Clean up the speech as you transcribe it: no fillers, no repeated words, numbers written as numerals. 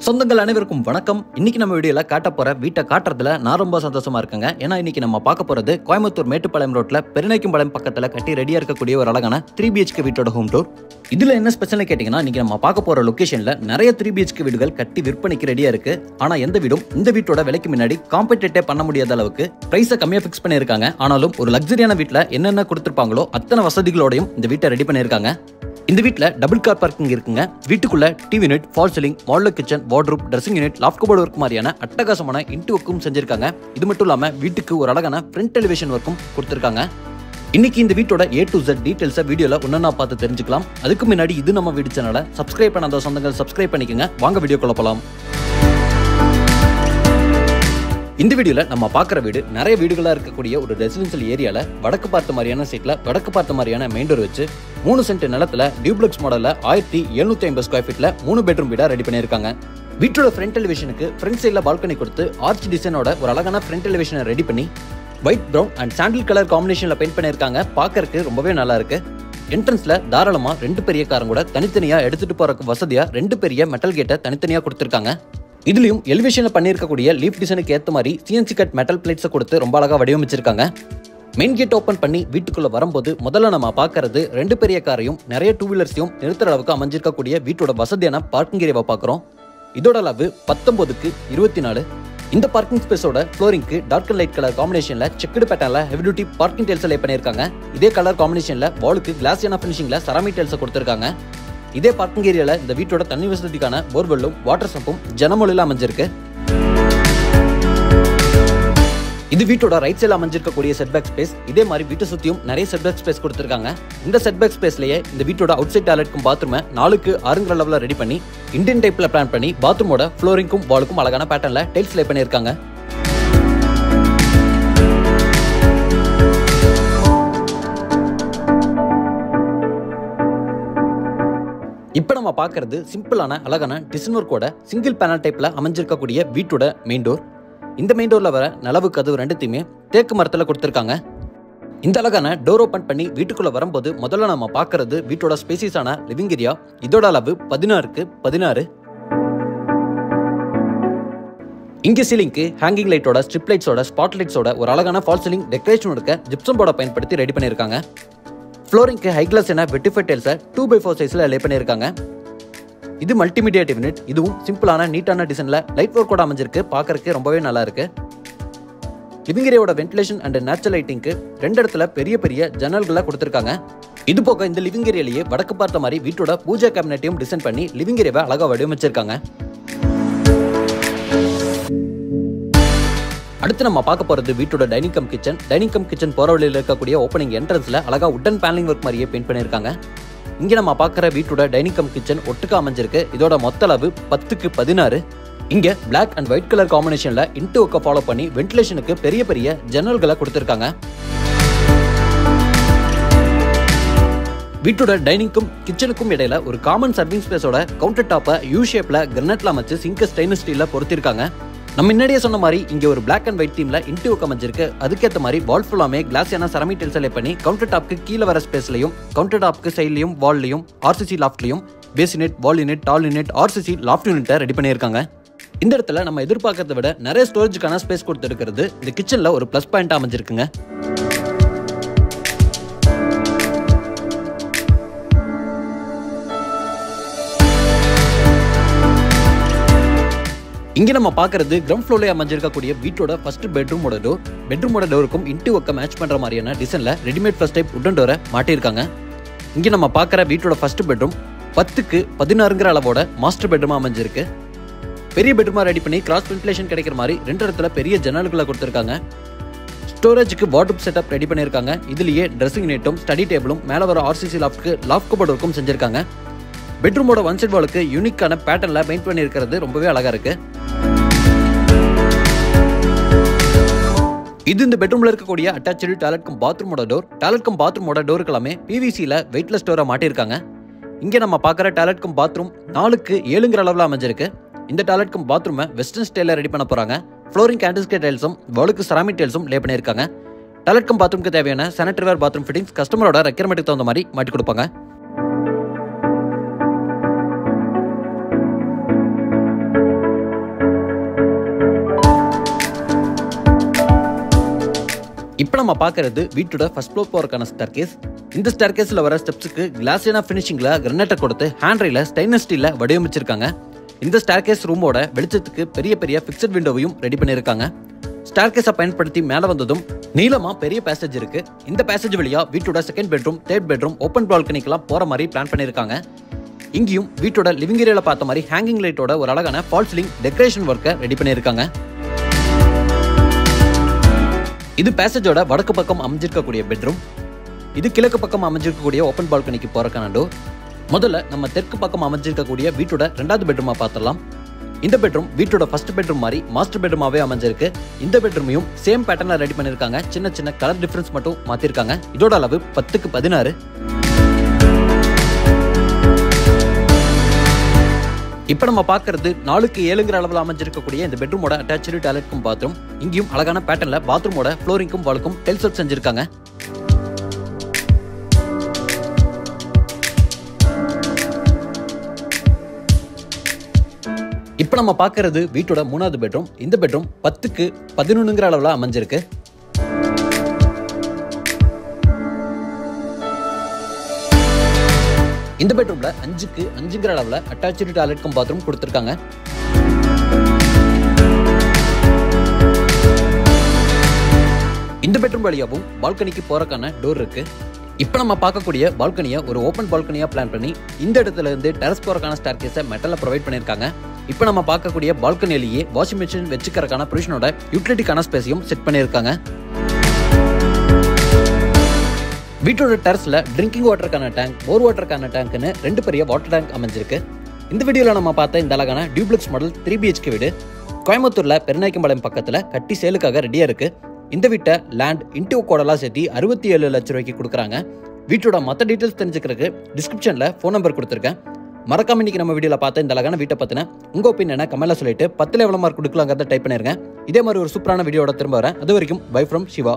சொந்தங்கள் அனைவருக்கும் வணக்கம். இன்னைக்கு நம்ம வீடியோல காட்ட போற வீட்டை காட்டுறதுல நான் ரொம்ப சந்தோஷமா இருக்கேங்க. ஏன்னா இன்னைக்கு நம்ம பார்க்க போறது கோயம்புத்தூர் மேட்டுப்பாளையம் ரோட்ல பெருநாய்க்கம்பாளையம் பக்கத்துல கட்டி ரெடியா இருக்கக்கூடிய ஒரு அழகான 3 BHK வீட்டோட ஹோம் டூர். இதுல என்ன ஸ்பெஷல் கேட்டீங்கன்னா, இன்னைக்கு நம்ம பார்க்க போற லொகேஷன்ல நிறைய 3 BHK வீடுகள் கட்டி விற்பனைக்கு ரெடியா இருக்கு. ஆனா எந்த வீடும் இந்த வீட்டோட விலைக்கு முன்னாடி காம்படிட்டே பண்ண முடியாத அளவுக்கு பிரைஸை கம்மியா ஃபிக்ஸ் பண்ணிருக்காங்க. ஆனாலும் ஒரு லக்ஸரியான வீட்டுல என்னென்ன கொடுத்திருப்பாங்களோ அத்தனை வசதிகளோடையும் இந்த வீட்டை ரெடி பண்ணிருக்காங்க. இந்த வீட்ல டபுள் கார் பார்க்கிங் இருக்குங்க. வீட்டுக்குள்ள TV unit, fall ceiling, modeller kitchen, wardrobe, dressing unit, loft cupboard work மாதிரியான அட்டகாசமான இன்டு ஒர்க்கும் செஞ்சிருக்காங்க. இது மட்டும் இல்லாம வீட்டுக்கு ஒரு அழகான ஃப்ரண்ட் டெலிவிஷன் ஒர்க்கும் கொடுத்திருக்காங்க. இன்னைக்கு இந்த வீட்டோட A to Z டீடைல்ஸை வீடியோல ஒன்னொன்னா பார்த்து தெரிஞ்சுக்கலாம். அதுக்கு முன்னாடி இது நம்ம வீடு சேனலை சப்ஸ்கிரைப் பண்ணாத சொந்தங்கள் சப்ஸ்கிரைப் பண்ணிக்கோங்க. வாங்க வீடியோக்குள்ள போலாம். இந்த வீடியோல நம்ம பார்க்குற வீடு நிறைய வீடுகளா இருக்கக்கூடிய ஒரு ரெசிடென்ஷியல் ஏரியால வடக்கு பார்த்த மாதிரியான சைட்ல வடக்கு பார்த்த மாதிரியான மெயின் டோர் வச்சு 3 சென்ட் நிலத்துல டியூப்ளெக்ஸ் மாடல்ல 1750 ஸ்கொயர் ஃபீட்ல 3 பெட்ரூம் வீடா ரெடி பண்ணிருக்காங்க. வீட்டோட ஃப்ரண்ட் டெலிவிஷனுக்கு ஃப்ரண்ட் சைட்ல பால்கனி கொடுத்து ஆர்ச் டிசைனோட ஒரு அழகான ஃப்ரண்ட் டெலிவிஷனை ரெடி பண்ணி white, brown and sandal colour காம்பினேஷன்ல பெயிண்ட் பண்ணிருக்காங்க. பார்க்கறதுக்கு ரொம்பவே நல்லா இருக்கு. என்ட்ரன்ஸ்ல தாராளமா 2 பெரிய காரும் கூட தனித்தனியா எடுத்துட்டு போறதுக்கு வசதியா 2 பெரிய மெட்டல் கேட்டை தனித்தனியா கொடுத்திருக்காங்க. இதுலயும் எலிவேஷன்ல பண்ணிருக்கக்கூடிய லீஃப் டிசைனுக்கு ஏத்த மாதிரி CNC கட் மெட்டல் பிளேட்ஸை கொடுத்து ரொம்ப அழகா வடிவமைச்சிருக்காங்க. மெயின் கேட் ஓபன் பண்ணி வீட்டுக்குள்ள வரும்போது முதல்ல நம்ம பார்க்கறது 2 பெரிய காரையும் நிறைய 2 வீலர்ஸையும் நிறுத்துற அளவுக்கு அமைஞ்சிருக்கக்கூடிய வீட்டோட வசதியான பார்க்கிங் ஏரியாவை பார்க்குறோம். இதோட அளவு 19க்கு 24. இந்த பார்க்கிங் ஸ்பேஸோட ஃப்ளோரிங்க்கு டார்க் லைட் கலர் காம்பினேஷன்ல செக்குடு பேட்டர்ன்ல heavy duty parking tiles lay பண்ணிருக்காங்க. இதே கலர் காம்பினேஷன்ல வாலுக்கு கிளாஸியான ஃபினிஷிங்ல செராமிக் டைல்ஸ் கொடுத்திருக்காங்க. இதே பார்க்கிங் ஏரியால இந்த வீட்டோட தண்ணி வசதிக்கான போர்வெல்லும் வாட்டர் சம்பும் ஜனமொழியில அமைஞ்சிருக்கு. இது வீட்டோட ரைட் சைடுல அமைஞ்சிருக்கக்கூடிய செட்பேக் ஸ்பேஸ். இதே மாதிரி வீட்டை சுத்தியும் நிறைய செட்பேக் ஸ்பேஸ் கொடுத்திருக்காங்க. இந்த செட்பேக் ஸ்பேஸ்லயே இந்த வீட்டோட அவுட் சைட் டாய்லெட்க்கும் பாத்ரூமை 4க்கு 6 லெவல்ல ரெடி பண்ணி இந்தியன் டைப்ல பிளான் பண்ணி பாத்ரூமோட ஃப்ளோரிங்க்கும் வாலுக்கும் அழகான பேட்டர்ன்ல டைல்ஸ் லே பண்ணிருக்காங்க. இப்போ நம்ம பார்க்கறது சிம்பிளான அழகான டிசைன் ஒர்க்கோட சிங்கிள் பேனல் டைப்ல அமைஞ்சிருக்கக்கூடிய வீட்டோட மெயின் டோர். இந்த மெயின் டோர்ல வர நிலவு கதவு ரெண்டுத்தையுமே தேக்கு மரத்துல கொடுத்திருக்காங்க. இந்த அழகான டோர் ஓபன் பண்ணி வீட்டுக்குள்ள வரும்போது முதல்ல நம்ம பார்க்கறது வீட்டோட ஸ்பேசியஸான லிவிங் ஏரியா. இதோட அளவு 16க்கு 16. இங்க சீலிங்க்கு ஹேங்கிங் லைட்டோட, ஸ்ட்ரிப் லைட்ஸோட, ஸ்பாட் லைட்ஸோட ஒரு அழகான ஃபால் சீலிங் டெக்கரேஷன் இருக்க ஜிப்சம் போர்டை பயன்படுத்தி ரெடி பண்ணிருக்காங்க. ஃப்ளோரிங்க்கு ஹை கிளாஸ் என வெட்டிஃபை டைல்ஸை 2x4 சைஸ்ல லே பண்ணிருக்காங்க. இது மல்டிமீடியா யூனிட். இதுவும் சிம்பிளான நீட்டான டிசைன்ல லைட் ஒர்க்கோட அமைஞ்சிருக்கு. பார்க்கறதுக்கு ரொம்பவே நல்லா இருக்கு. லிவிங் ஏரியாவோட வென்டிலேஷன் அண்ட் நேச்சுரல் லைட்டிங்க்கு 2 இடத்துல பெரிய பெரிய ஜன்னல்களை கொடுத்திருக்காங்க. இது போக இந்த லிவிங் ஏரியாலேயே வடக்கு பார்த்த மாதிரி வீட்டோட பூஜா கேபினட்டையும் டிசைன் பண்ணி லிவிங் ஏரியாவை அழகா வடிவமைச்சிருக்காங்க. அடுத்து நம்ம பார்க்க போறது வீட்டோட dining come kitchen. Dining come kitchen போற வழியில் இருக்கக்கூடிய ஓப்பனிங் என்ட்ரன்ஸ்ல அழகா உட்டன் பேனலிங் ஒர்க் மாதிரியே பெயிண்ட் பண்ணிருக்காங்க. இங்க நம்ம பார்க்குற வீட்டோட டைனிங் கம் கிச்சன் ஒட்டுக்கா அமைஞ்சிருக்கு. இதோட மொத்த அளவு 10க்கு 16. இங்க பிளாக் அண்ட் ஒயிட் கலர் காம்பினேஷன்ல இன்டு ஒர்க்கை ஃபாலோ பண்ணி வென்டிலேஷனுக்கு பெரிய பெரிய ஜன்னல்களை கொடுத்திருக்காங்க. வீட்டோட டைனிங்க்கும் கிச்சனுக்கும் இடையில ஒரு காமன் சர்விங் ஸ்பேஸோட கவுண்டர் டாப்பை யூ ஷேப்ல கிரனைட்ல அமைச்சு சிங்க ஸ்டெயின்லெஸ் ஸ்டீல்ல பொருத்திருக்காங்க. நம்ம முன்னாடியே சொன்ன மாதிரி இங்க ஒரு பிளாக் அண்ட் ஒயிட் தீம்ல இன்டு ஒர்க் அமைஞ்சிருக்கு. அதுக்கேற்ற மாதிரி வால் ஃபுல்லாமே கிளாஸியான செராமிக் டைல்ஸ் லே பண்ணி கவுண்டர் டாப்க்கு கீழே வர ஸ்பேஸ்லயும் கவுண்டர் டாப்க்கு சைட்லயும் வால்லையும் RCC லாஃப்ட்லயும் base unit, wall unit, tall unit, RCC loft யூனிட்டை ரெடி பண்ணியிருக்காங்க. இந்த இடத்துல நம்ம எதிர்பார்க்கறத விட நிறைய ஸ்டோரேஜுக்கான ஸ்பேஸ் கொடுத்துருக்கிறது இந்த கிச்சன்ல ஒரு பிளஸ் பாயிண்டா அமைஞ்சிருக்குங்க. இங்க நம்ம பார்க்கறது கிரவுண்ட் ஃப்ளோர்ல அமைஞ்சிருக்கக்கூடிய வீட்டோட ஃபர்ஸ்ட் பெட்ரூமோட டோர். பெட்ரூமோட டோருக்கும் இன்டு ஒர்க்கை மேட்ச் பண்ற மாதிரியான டிசைன்ல ரெடிமேட் ஃபர்ஸ்ட் டைப் உட்டன் டோரை மாட்டியிருக்காங்க. இங்க நம்ம பார்க்குற வீட்டோட ஃபர்ஸ்ட் பெட்ரூம் 10க்கு 16ங்கிற அளவோட மாஸ்டர் பெட்ரூமா அமைஞ்சிருக்கு. பெரிய பெட்ரூமா ரெடி பண்ணி கிராஸ் வென்டிலேஷன் கிடைக்கிற மாதிரி 2 இடத்துல பெரிய ஜன்னல்களை கொடுத்திருக்காங்க. ஸ்டோரேஜுக்கு வார்ட்ரூப் செட்டப் ரெடி பண்ணியிருக்காங்க. இதுலயே ட்ரெஸ்ஸிங் யூனிட்டும் ஸ்டடி டேபிளும் மேல வர RCC லாஃப்ட்க்கு லாஃப்ட் கபோர்ட் ஒர்க்கும் செஞ்சிருக்காங்க. பெட்ரூமோட ஒன் சைட் வாலுக்கு யூனிக்கான பேட்டர்ன்ல பெயிண்ட் பண்ணியிருக்கிறது ரொம்பவே அழகா இருக்கு. இது இந்த பெட்ரூம்ல இருக்கக்கூடிய attached toilet cum பாத்ரூமோட door. Toilet cum பாத்ரூமோட டோருக்கு எல்லாமே PVCல வெயிட்லெஸ் டோரை மாட்டியிருக்காங்க. இங்க நம்ம பார்க்குற டாய்லெட் கம் பாத்ரூம் 4க்கு 7ங்கிற அளவில் அமைஞ்சிருக்கு. இந்த டாய்லெட் கம் பாத்ரூமை வெஸ்டர்ன் ஸ்டைல ரெடி பண்ண போறாங்க. ஃப்ளோரிங் கேண்டிஸ்கேட் டைல்ஸும் வாலுக்கு செராமிக் டைல்ஸும் லே பண்ணியிருக்காங்க. டாய்லெட் கம் பாத்ரூமுக்கு தேவையான சானிட்டரி வேர் பாத்ரூம் ஃபிட்டிங்ஸ் கஸ்டமரோட ரெக்யர்மெண்ட்டுக்கு தகுந்த மாதிரி மாட்டி கொடுப்பாங்க. இப்போ நம்ம பார்க்கறது வீட்டோட ஃபர்ஸ்ட் ஃப்ளோர் போறதுக்கான ஸ்டேர்கேஸ். இந்த ஸ்டேர்கேஸ்ல வர ஸ்டெப்ஸுக்கு கிளாஸியான ஃபினிஷிங்ல கிரானைட்டை கொடுத்து ஹேண்ட் ரெயில ஸ்டெயின்லெஸ் ஸ்டீல்ல வடிவமைச்சிருக்காங்க. இந்த ஸ்டேர்கேஸ் ரூமோட வெளிச்சத்துக்கு பெரிய பெரிய ஃபிக்ஸட் விண்டோவையும் ரெடி பண்ணியிருக்காங்க. ஸ்டேர்கேஸை பயன்படுத்தி மேலே வந்ததும் நீளமா பெரிய பேசேஜ் இருக்கு. இந்த பேசேஜ் வழியா வீட்டோட second bedroom, third bedroom, open பால்கனிக்கெல்லாம் போற மாதிரி பிளான் பண்ணியிருக்காங்க. இங்கேயும் வீட்டோட லிவிங் ஏரியால பார்த்த மாதிரி ஹேங்கிங் லைட்டோட ஒரு அழகான ஃபால் சீலிங் டெக்கரேஷன் ஒர்க்கை ரெடி பண்ணியிருக்காங்க. இது பேசேஜோட வடக்கு பக்கம் அமைஞ்சிருக்கக்கூடிய பெட்ரூம். இது கிழக்கு பக்கம் அமைஞ்சிருக்கக்கூடிய ஓப்பன் பால்கனிக்கு போறக்கான டோர். முதல்ல நம்ம தெற்கு பக்கம் அமைஞ்சிருக்கக்கூடிய வீட்டோட 2வது பெட்ரூமா பார்த்துடலாம். இந்த பெட்ரூம் வீட்டோட ஃபர்ஸ்ட் பெட்ரூம் மாதிரி மாஸ்டர் பெட்ரூமாவே அமைஞ்சிருக்கு. இந்த பெட்ரூமையும் சேம் பேட்டர்ன்ல ரெடி பண்ணிருக்காங்க. சின்ன சின்ன கலர் டிஃபரன்ஸ் மட்டும் மாத்திருக்காங்க. இதோட அளவு 10x16. இப்போ நம்ம பார்க்கறது 4x7 அளவில் அமைஞ்சிருக்கக்கூடிய இந்த பெட்ரூமோட அட்டாச்சு டாய்லெட்க்கும் பாத்ரூம். இங்கேயும் அழகான பேட்டர்ன்ல பாத்ரூமோட ஃப்ளோரிங்கும் வாலுக்கும் டைல்ஸ் ஒர்க் செஞ்சிருக்காங்க. இப்போ நம்ம பார்க்கறது வீட்டோட 3வது பெட்ரூம். இந்த பெட்ரூம் 10x11 அளவில் அமைஞ்சிருக்கு. இந்த பெட்ரூம்ல 5x5 அளவில் அட்டாச்சு டாய்லெட்க்கும் பாத்ரூம் கொடுத்துருக்காங்க. இந்த பெட்ரூம் வழியாகவும் பால்கனிக்கு போறக்கான டோர் இருக்கு. இப்போ நம்ம பார்க்கக்கூடிய பால்கனியை ஒரு ஓப்பன் பால்கனியா பிளான் பண்ணி இந்த இடத்துல இருந்து டெரஸ் போறக்கான ஸ்டேர்கேஸை மெட்டல்ல ப்ரொவைட் பண்ணியிருக்காங்க. இப்போ நம்ம பார்க்கக்கூடிய பால்கனிலேயே வாஷிங் மிஷின் வச்சுக்கிறக்கான ப்ரொவிஷனோட யூட்டிலிட்டிக்கான ஸ்பேஸையும் செட் பண்ணியிருக்காங்க. வீட்டோட டெரஸ்ல ட்ரிங்கிங் வாட்டருக்கான டேங்க், போர் வாட்டருக்கான டேங்க்னு 2 பெரிய வாட்டர் டேங்க் அமைஞ்சிருக்கு. இந்த வீடியோல நம்ம பார்த்த இந்த அழகான டியூப்ளெக்ஸ் மாடல் 3 BHK வீடு கோயம்புத்தூர்ல பெருநாயக்கம்பாளையம் பக்கத்துல கட்டி சேலுக்காக ரெடியா இருக்கு. இந்த வீட்டை லேண்ட் இன்டிவ் கோடெல்லாம் சேர்த்து 67 லட்சம் ரூபாய்க்கு கொடுக்குறாங்க. வீட்டோட மற்ற டீட்டெயில்ஸ் தெரிஞ்சுக்கிறதுக்கு டிஸ்கிரிப்ஷன்ல ஃபோன் நம்பர் கொடுத்துருக்கேன். மறக்காம இன்னைக்கு நம்ம வீடியோல பார்த்த இந்த அழகான வீட்டை பத்தின உங்க ஒப்பீனியனை கமெண்ட்ல சொல்லிட்டு 10ல எவ்வளவு மார்க் கொடுக்கலாங்கிறத டைப் பண்ணிருங்க. இதே மாதிரி ஒரு சூப்பரான வீடியோட திரும்ப வரேன். அது வரைக்கும் பை ஃப்ரம் சிவா.